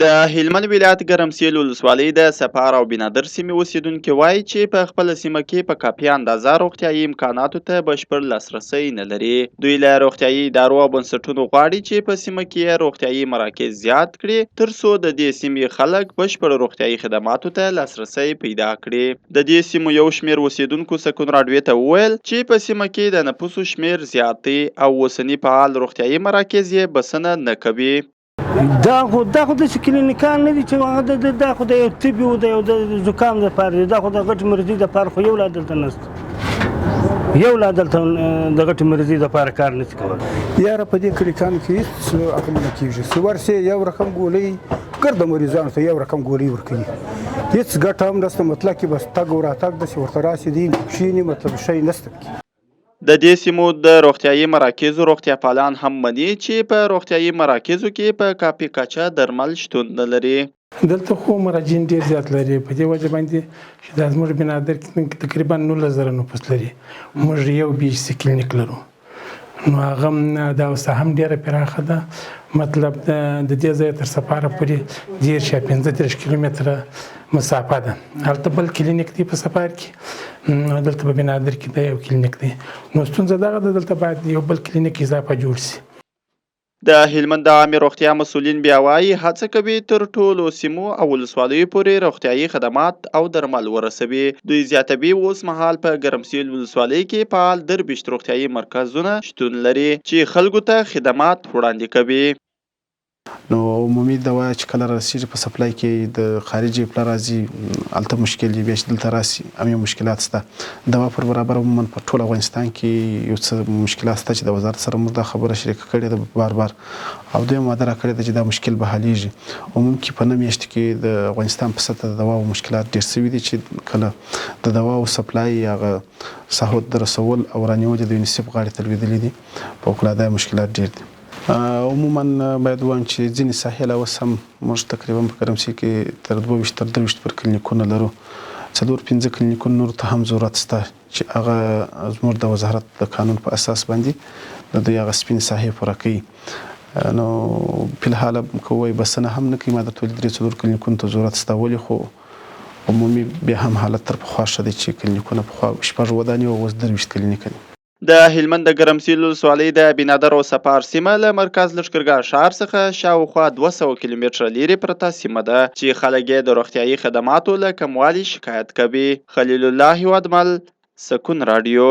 د هلمند ولایت ګرمسېل ولسوالۍ د سپار او بینادر سیمې اوسېدونکي وایي چې په خپله سیمه کې په کافي اندازه روغتیایي امکاناتو ته بشپړ لاسرسی نه لري. دوی له روغتیایي ادارو او بنسټونو غواړي چې په سیمه کې روغتیایي مراکز زیات کړي تر څو د دې سیمې خلک بشپړ روغتیایي خدماتو ته لاسرسی پیدا کړي. د دې سیمو یو شمېر اوسېدونکو سکون راډیو ته وویل چې په سیمه کې د نفوسو شمېر زیات دی او اوسني فعال روغتیایي مراکز یې بسنه نه کوي. دا خو داسې کلینیکان نه دي چې هغه دا خو د یو طبي او د یو د زکام دپاره دي، دا خو د غټ مرضي دپاره خو یو لا دلته نشته، یو لا دلته د غټ مرضي دپاره کار نشي کولی. یاره په دې کلینیکانو کې هېڅ عمل نه کېږي، چې ورسې یو رقم ګولۍ ګرده مریضانو ته یو رقم ګولۍ ورکوي، هېڅ ګټه هم نشته، مطلب کې بس تګ او راتګ داسې ورته راسې دي کښېني، مطلب شی نشته پکې. د دې سیمو د روغتیایي مراکزو روغتیا پالان هم مني چې په روغتیایي مراکزو کې په کافي کچه درمل شتون نه لري. دلته خو مراجعین ډېر زیات لري، په دې وجه باندې چې دا زموږ بینادر کې تقریبا 19,000 نفوس لري، موږ یو BHC کلینیک لرو، نو هغه دا اوس هم ډېره پراخه ده، مطلب د دې ځایه تر سپاره پورې 15 کیلومتره مسافه ده. هلته بل کلینیک دی په سپار کې، دلته په بینادر کې دا یو کلینیک دی، نو ستونزه دغه ده، دلته باید یو بل کلینیک اضافه جوړ شي. د هلمند د عامې روغتیا مسؤلین بیا وایي هڅه کوي تر ټولو سیمو او ولسوالیو پورې روغتیایي خدمات او درمل ورسوي. دوی زیاتوي اوس مهال په ګرمسېل ولسوالۍ کې فعال 23 روغتیایي مرکزونه شتون لري چې خلکو ته خدمات وړاندې کوي. نو عمومي دوا چې کله راسي په سپلای کې د خارجي پلا راځي هلته مشکل دی، بیا چې دلته راسي هم یو مشکلات شته. دوا پر برابر عموما په ټول افغانستان کې یو څه مشکلات شته چې د وزارت سره موږ دا خبره شریکه کړې ده بار او دوی ماده راکړې ده چې دا مشکل به حلیږي. عموما کې په 9 میاشتو کې د افغانستان په سطحه د دواو مشکلات ډېر شوي دي چې کله د دواو سپلای هغه سهود د رسول او رانیول د یونیسف غاړې ته لوېدلي دي، په وکړه دا مشکلات ډېر دي. عموما باید ووایم چې ځینې ساحل اوس هم موږ تقریبا په ګرمسېل کې تر 22 تر 23 پر کلینیکونه لرو، 4-5 کلینیکونه نور ته هم ضرورت شته چې هغه زموږ د وزارت د قانون په اساس باندې د دوی هغه سپینې ساحې پوره کوي. نو فلحال که ووایي بسنه هم نه کوي، ما درته ویلي 3-4 کلینیکونو ته ضرورت شته، ولې خو عمومي بیا هم حالت تر پخوا ښه دی چې کلینیکونه پخوا 6 ودانې او اوس 23 کلینیکه دي. د هلمند د ګرمسېل ولسوالۍ د بینادر او سپار سیمه له مرکز لښکرګاه ښار څخه شاوخوا 200 کیلومتره لرې پرته سیمه ده چې خلک یې د روغتیایي خدماتو له کموالي شکایت کوي. خلیل الله هیوادمل، سکون راډیو.